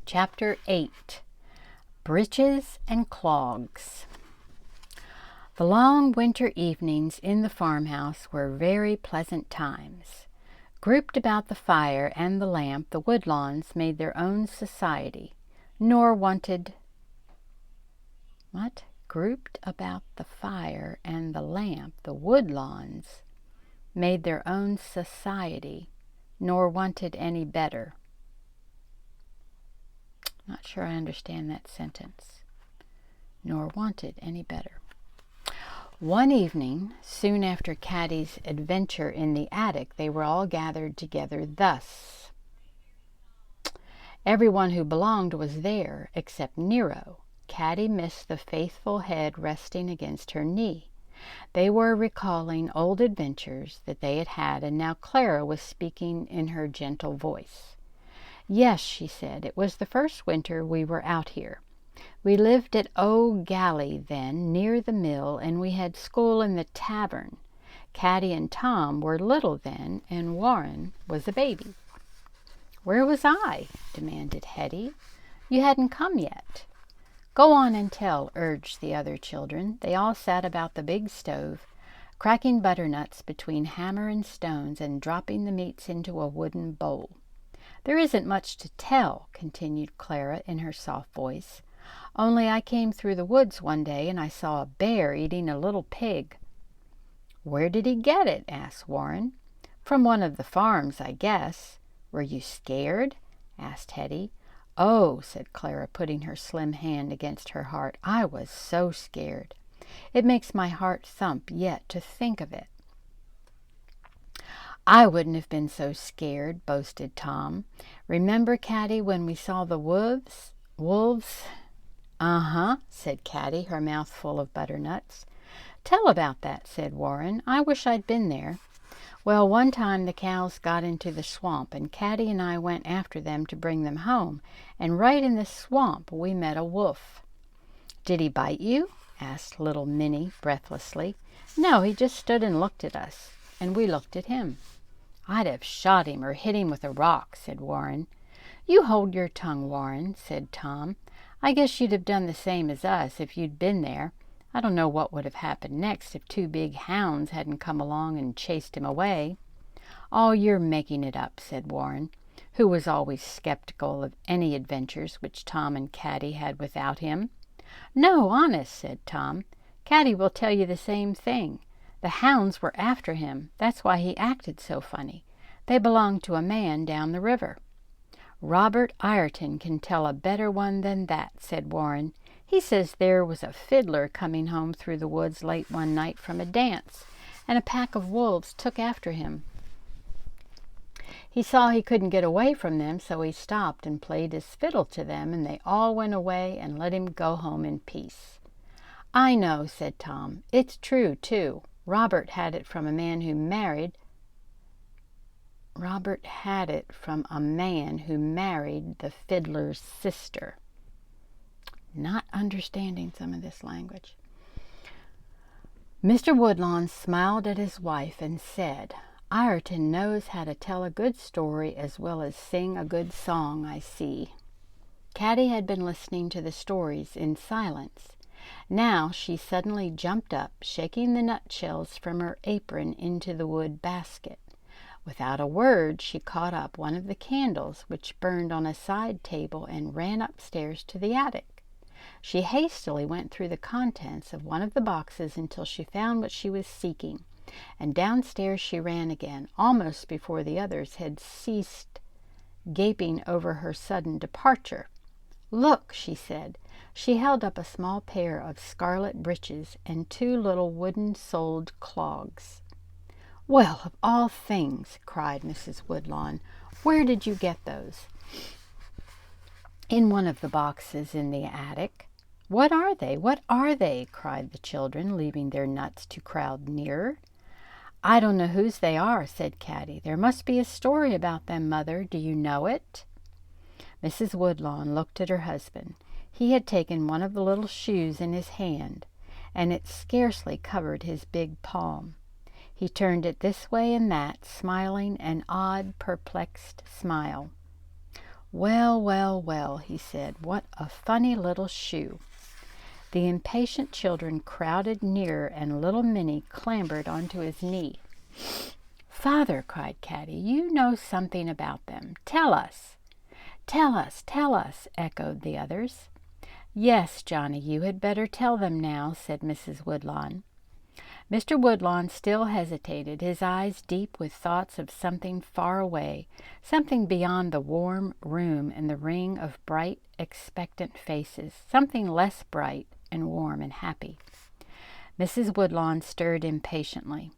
Chapter 8. Breeches and Clogs. The long winter evenings in the farmhouse were very pleasant times. Grouped about the fire and the lamp, the Woodlawns made their own society, nor wanted... Grouped about the fire and the lamp, the Woodlawns made their own society, nor wanted any better. Not sure I understand that sentence. Nor wanted any better. One evening, soon after Caddie's adventure in the attic, they were all gathered together thus. Everyone who belonged was there, except Nero. Caddie missed the faithful head resting against her knee. They were recalling old adventures that they had had, and now Clara was speaking in her gentle voice. "Yes," she said, "it was the first winter we were out here. We lived at Galley then, near the mill, and we had school in the tavern. Caddie and Tom were little then, and Warren was a baby." "Where was I?" demanded Hetty. "You hadn't come yet." "Go on and tell," urged the other children. They all sat about the big stove, cracking butternuts between hammer and stones and dropping the meats into a wooden bowl. "There isn't much to tell," continued Clara in her soft voice. "Only I came through the woods one day and I saw a bear eating a little pig." "Where did he get it?" asked Warren. "From one of the farms, I guess." "Were you scared?" asked Hetty. "Oh," said Clara, putting her slim hand against her heart, "I was so scared. It makes my heart thump yet to think of it." "I wouldn't have been so scared," boasted Tom. "Remember, Caddie, when we saw the wolves?" "Uh-huh," said Caddie, her mouth full of butternuts. "Tell about that," said Warren. "I wish I'd been there." "Well, one time the cows got into the swamp, and Caddie and I went after them to bring them home, and right in the swamp we met a wolf." "Did he bite you?" asked little Minnie breathlessly. "No, he just stood and looked at us, and we looked at him." "I'd have shot him or hit him with a rock," said Warren. "You hold your tongue, Warren," said Tom. "I guess you'd have done the same as us if you'd been there. I don't know what would have happened next if two big hounds hadn't come along and chased him away." "Oh, you're making it up," said Warren, who was always skeptical of any adventures which Tom and Caddie had without him. "No, honest," said Tom. "Caddie will tell you the same thing. The hounds were after him. That's why he acted so funny. They belonged to a man down the river." "Robert Ireton can tell a better one than that," said Warren. "He says there was a fiddler coming home through the woods late one night from a dance, and a pack of wolves took after him. He saw he couldn't get away from them, so he stopped and played his fiddle to them, and they all went away and let him go home in peace." "I know," said Tom. "It's true, too. Robert had it from a man who married the fiddler's sister." Not understanding some of this language. Mr. Woodlawn smiled at his wife and said, "Ireton knows how to tell a good story as well as sing a good song, I see." Caddie had been listening to the stories in silence. Now she suddenly jumped up, shaking the nutshells from her apron into the wood basket. Without a word, she caught up one of the candles which burned on a side table and ran upstairs to the attic. She hastily went through the contents of one of the boxes until she found what she was seeking, and downstairs she ran again, almost before the others had ceased gaping over her sudden departure. "Look," she said. She held up a small pair of scarlet breeches and two little wooden-soled clogs. "Well, of all things!" cried Mrs. Woodlawn. "Where did you get those?" "In one of the boxes in the attic." "What are they? What are they?" cried the children, leaving their nuts to crowd nearer. "I don't know whose they are," said Caddie. "There must be a story about them, Mother. Do you know it?" Mrs. Woodlawn looked at her husband. He had taken one of the little shoes in his hand, and it scarcely covered his big palm. He turned it this way and that, smiling an odd, perplexed smile. "Well, well, well," he said, "what a funny little shoe." The impatient children crowded nearer, and little Minnie clambered onto his knee. "Father," cried Caddie, "you know something about them. Tell us." "Tell us, tell us," echoed the others. "Yes, Johnny, you had better tell them now," said Mrs. Woodlawn. Mr. Woodlawn still hesitated, his eyes deep with thoughts of something far away, something beyond the warm room and the ring of bright, expectant faces, something less bright and warm and happy. Mrs. Woodlawn stirred impatiently.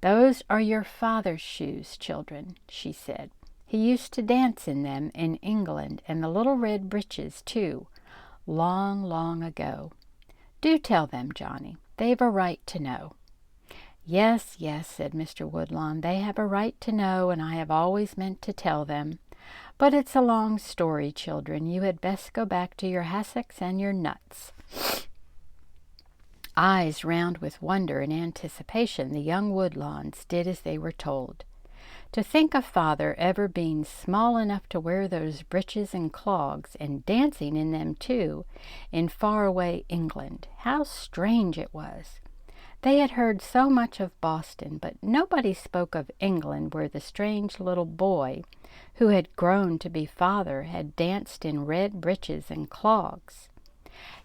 "Those are your father's shoes, children," she said. "He used to dance in them in England, and the little red breeches, too, long, long ago. Do tell them, Johnny. They've a right to know." "Yes, yes," said Mr. Woodlawn, "they have a right to know, and I have always meant to tell them. But it's a long story, children. You had best go back to your hassocks and your nuts." Eyes round with wonder and anticipation, the young Woodlawns did as they were told. To think of father ever being small enough to wear those breeches and clogs, and dancing in them too, in far-away England. How strange it was! They had heard so much of Boston, but nobody spoke of England, where the strange little boy, who had grown to be father, had danced in red breeches and clogs.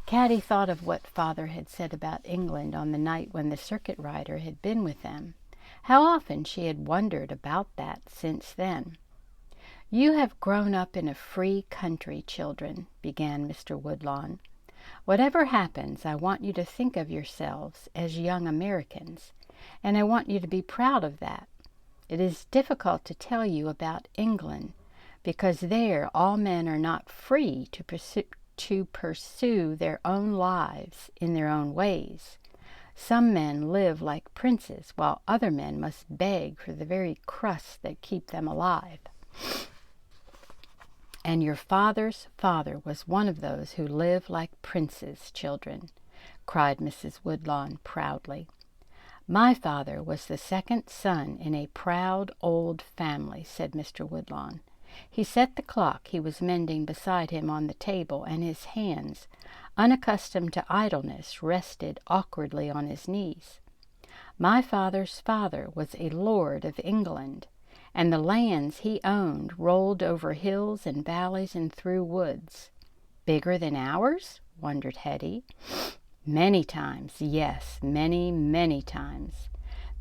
Caddie thought of what father had said about England on the night when the circuit rider had been with them. How often she had wondered about that since then. "You have grown up in a free country, children," began Mr. Woodlawn. "Whatever happens, I want you to think of yourselves as young Americans, and I want you to be proud of that. It is difficult to tell you about England, because there all men are not free to pursue their own lives in their own ways. Some men live like princes, while other men must beg for the very crusts that keep them alive. And your father's father was one of those who live like princes, children," cried Mrs. Woodlawn proudly. "My father was the second son in a proud old family," said Mr. Woodlawn. He set the clock he was mending beside him on the table, and his hands, unaccustomed to idleness, rested awkwardly on his knees. "My father's father was a lord of England, and the lands he owned rolled over hills and valleys and through woods." "Bigger than ours?" wondered Hetty. "Many times, yes, many, many times.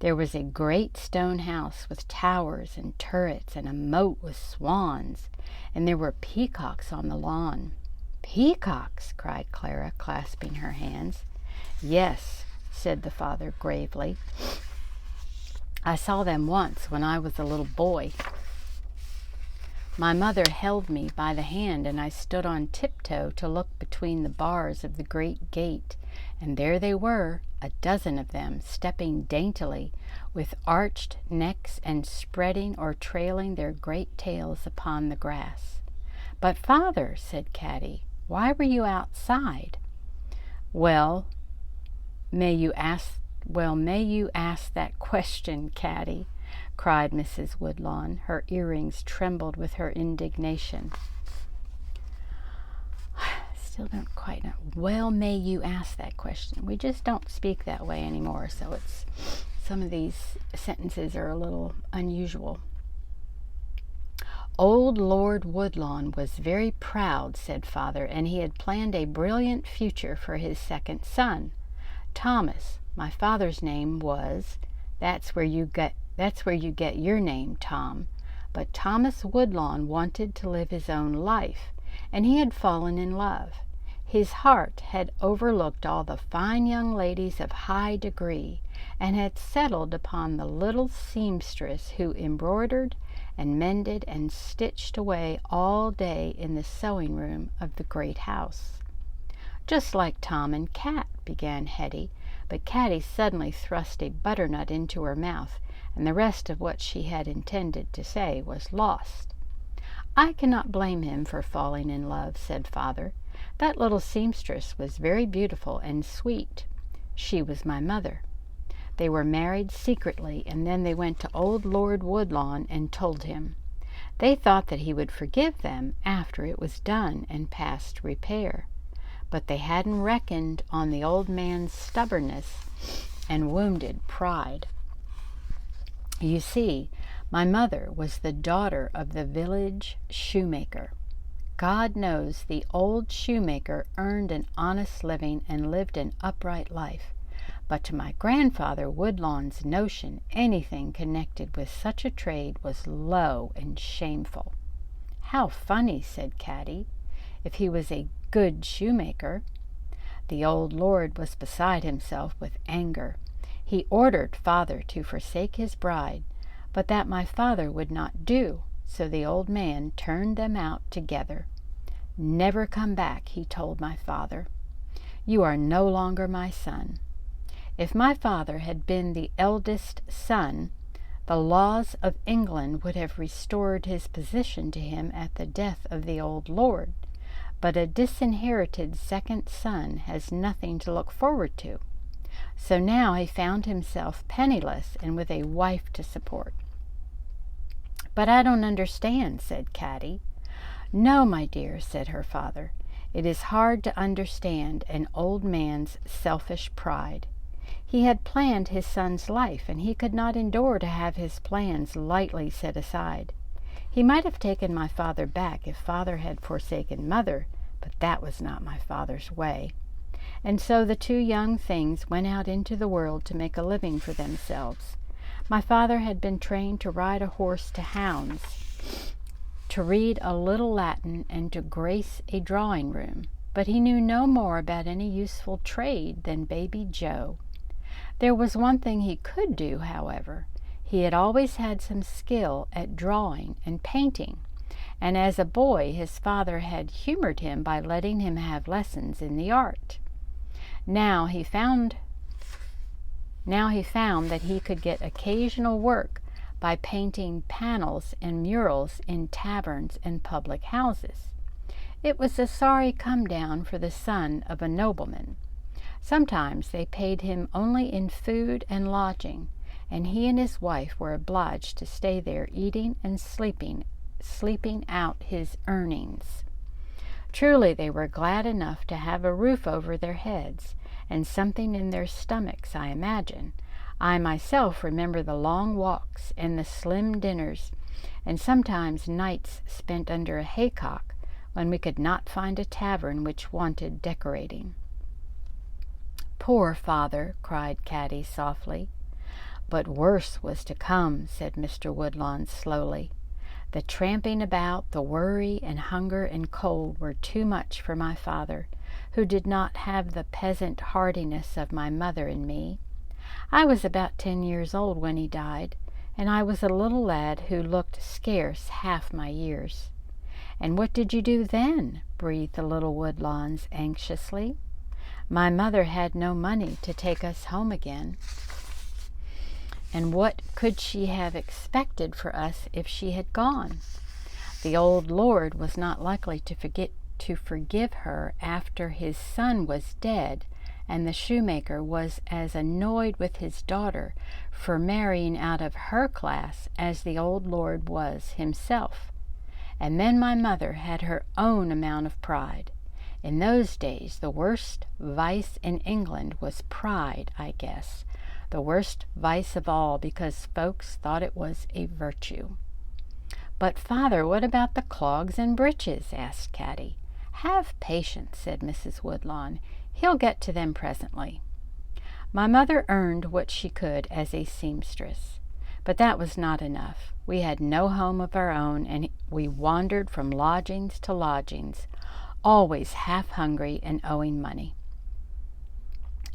There was a great stone house with towers and turrets and a moat with swans, and there were peacocks on the lawn." "Peacocks!" cried Clara, clasping her hands. "Yes," said the father gravely. "I saw them once when I was a little boy. My mother held me by the hand, and I stood on tiptoe to look between the bars of the great gate, and there they were, a dozen of them, stepping daintily, with arched necks and spreading or trailing their great tails upon the grass." "But, father," said Caddie, "why were you outside?" Well, may you ask that question, Caddie," cried Mrs. Woodlawn. Her earrings trembled with her indignation. Still don't quite know. "Well, may you ask that question." We just don't speak that way anymore, so some of these sentences are a little unusual. "Old Lord Woodlawn was very proud," said father, "and he had planned a brilliant future for his second son. Thomas, my father's name was, that's where you get your name, Tom. But Thomas Woodlawn wanted to live his own life, and he had fallen in love. His heart had overlooked all the fine young ladies of high degree, and had settled upon the little seamstress who embroidered and mended and stitched away all day in the sewing room of the great house." "Just like Tom and Cat," began Hetty, but Caddie suddenly thrust a butternut into her mouth, and the rest of what she had intended to say was lost. "I cannot blame him for falling in love," said father. "That little seamstress was very beautiful and sweet. She was my mother. They were married secretly, and then they went to old Lord Woodlawn and told him. They thought that he would forgive them after it was done and past repair, but they hadn't reckoned on the old man's stubbornness and wounded pride. You see, my mother was the daughter of the village shoemaker. God knows the old shoemaker earned an honest living and lived an upright life. But to my grandfather Woodlawn's notion, anything connected with such a trade was low and shameful. How funny, said Caddie, if he was a good shoemaker. The old lord was beside himself with anger. He ordered father to forsake his bride, but that my father would not do, so the old man turned them out together. Never come back, he told my father. You are no longer my son. If my father had been the eldest son, the laws of England would have restored his position to him at the death of the old lord, but a disinherited second son has nothing to look forward to. So now he found himself penniless and with a wife to support. But I don't understand, said Caddie. No, my dear, said her father. It is hard to understand an old man's selfish pride. He had planned his son's life, and he could not endure to have his plans lightly set aside. He might have taken my father back if father had forsaken mother, but that was not my father's way. And so the two young things went out into the world to make a living for themselves. My father had been trained to ride a horse to hounds, to read a little Latin, and to grace a drawing room, but he knew no more about any useful trade than baby Joe. There was one thing he could do, however. He had always had some skill at drawing and painting, and as a boy his father had humored him by letting him have lessons in the art. Now he found that he could get occasional work by painting panels and murals in taverns and public houses. It was a sorry come-down for the son of a nobleman. Sometimes they paid him only in food and lodging, and he and his wife were obliged to stay there eating and sleeping out his earnings. Truly they were glad enough to have a roof over their heads, and something in their stomachs, I imagine. I myself remember the long walks and the slim dinners, and sometimes nights spent under a haycock when we could not find a tavern which wanted decorating. Poor father, cried Caddie softly. But worse was to come, said Mr. Woodlawn slowly. The tramping about, the worry and hunger and cold were too much for my father, who did not have the peasant hardiness of my mother and me. I was about 10 years old when he died, and I was a little lad who looked scarce half my years. And what did you do then? Breathed the little Woodlawns anxiously. My mother had no money to take us home again. And what could she have expected for us if she had gone? The old lord was not likely to forgive her after his son was dead, and the shoemaker was as annoyed with his daughter for marrying out of her class as the old lord was himself. And then my mother had her own amount of pride. In those days the worst vice in England was pride, I guess. The worst vice of all, because folks thought it was a virtue. But, father, what about the clogs and breeches? Asked Caddie. Have patience, said Mrs. Woodlawn. He'll get to them presently. My mother earned what she could as a seamstress, but that was not enough. We had no home of our own, and we wandered from lodgings to lodgings, always half hungry and owing money.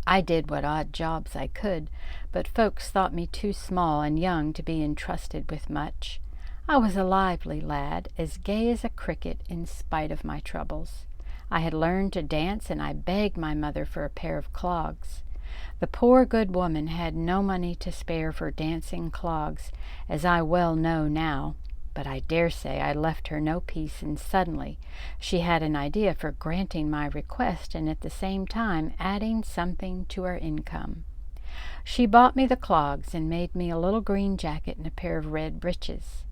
I did what odd jobs I could, but folks thought me too small and young to be entrusted with much. I was a lively lad, as gay as a cricket in spite of my troubles. I had learned to dance, and I begged my mother for a pair of clogs. The poor good woman had no money to spare for dancing clogs, as I well know now, but I dare say I left her no peace, and suddenly she had an idea for granting my request and at the same time adding something to our income. She bought me the clogs and made me a little green jacket and a pair of red breeches.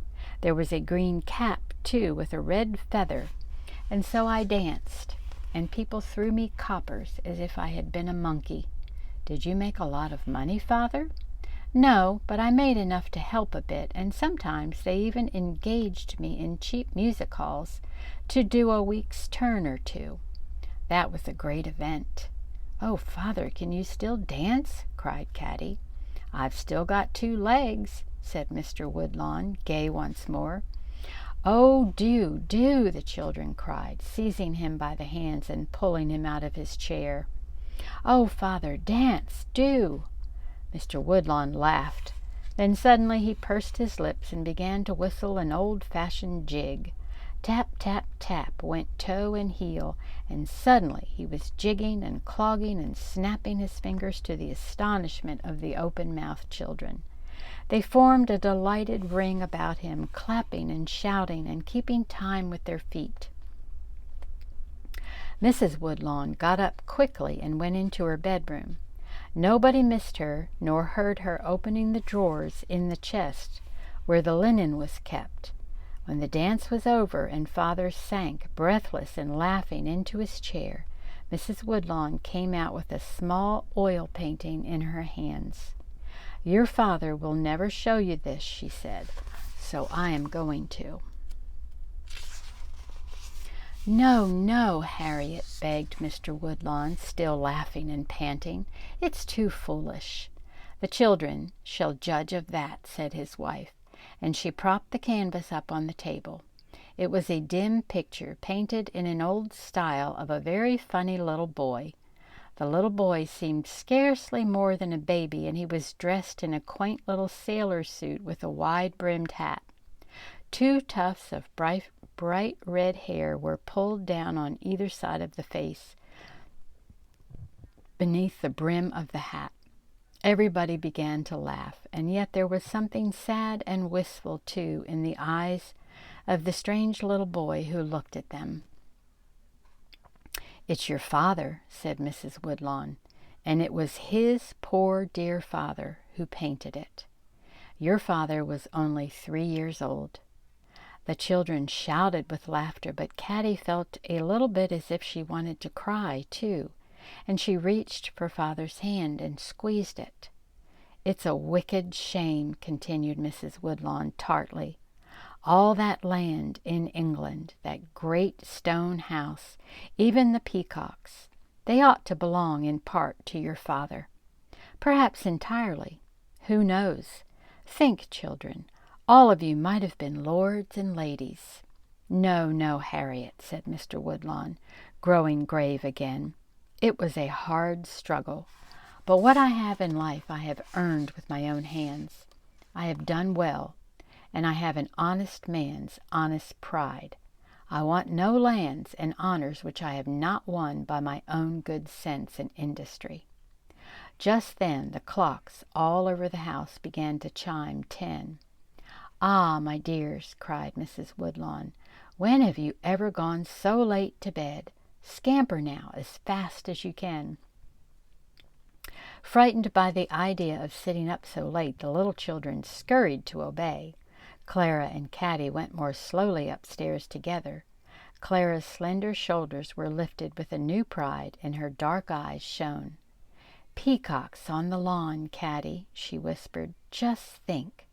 There was a green cap, too, with a red feather, and so I danced, and people threw me coppers as if I had been a monkey. Did you make a lot of money, Father? No, but I made enough to help a bit, and sometimes they even engaged me in cheap music halls to do a week's turn or two. That was a great event. Oh, Father, can you still dance? Cried Caddie. I've still got 2 legs, said Mr. Woodlawn, gay once more. Oh, do, the children cried, seizing him by the hands and pulling him out of his chair. Oh, Father, dance, do! Mr. Woodlawn laughed. Then suddenly he pursed his lips and began to whistle an old-fashioned jig. Tap, tap, tap went toe and heel, and suddenly he was jigging and clogging and snapping his fingers to the astonishment of the open-mouthed children. They formed a delighted ring about him, clapping and shouting and keeping time with their feet. Mrs. Woodlawn got up quickly and went into her bedroom. Nobody missed her, nor heard her opening the drawers in the chest where the linen was kept. When the dance was over and Father sank, breathless and laughing, into his chair, Mrs. Woodlawn came out with a small oil painting in her hands. Your father will never show you this, she said, so I am going to. No, no, Harriet, begged Mr. Woodlawn, still laughing and panting. It's too foolish. The children shall judge of that, said his wife, and she propped the canvas up on the table. It was a dim picture, painted in an old style, of a very funny little boy. The little boy seemed scarcely more than a baby, and he was dressed in a quaint little sailor suit with a wide-brimmed hat. 2 tufts of bright red hair were pulled down on either side of the face, beneath the brim of the hat. Everybody began to laugh, and yet there was something sad and wistful, too, in the eyes of the strange little boy who looked at them. It's your father, said Mrs. Woodlawn, and it was his poor dear father who painted it. Your father was only 3 years old. The children shouted with laughter, but Caddie felt a little bit as if she wanted to cry, too, and she reached for Father's hand and squeezed it. It's a wicked shame, continued Mrs. Woodlawn tartly. All that land in England, that great stone house, even the peacocks, they ought to belong in part to your father. Perhaps entirely. Who knows? Think, children, all of you might have been lords and ladies. No, no, Harriet, said Mr. Woodlawn, growing grave again. It was a hard struggle, but what I have in life I have earned with my own hands. I have done well, and I have an honest man's honest pride. I want no lands and honors which I have not won by my own good sense and industry. Just then the clocks all over the house began to chime 10. Ah, my dears, cried Mrs. Woodlawn, when have you ever gone so late to bed? Scamper now as fast as you can. Frightened by the idea of sitting up so late, the little children scurried to obey. Clara and Caddie went more slowly upstairs together. Clara's slender shoulders were lifted with a new pride, and her dark eyes shone. Peacocks on the lawn, Caddie, she whispered. Just think.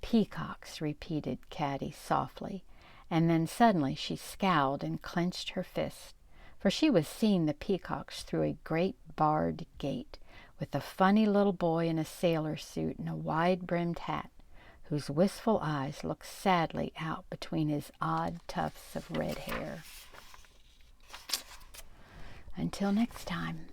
Peacocks, repeated Caddie softly, and then suddenly she scowled and clenched her fist, for she was seeing the peacocks through a great barred gate, with a funny little boy in a sailor suit and a wide-brimmed hat, whose wistful eyes looked sadly out between his odd tufts of red hair. Until next time.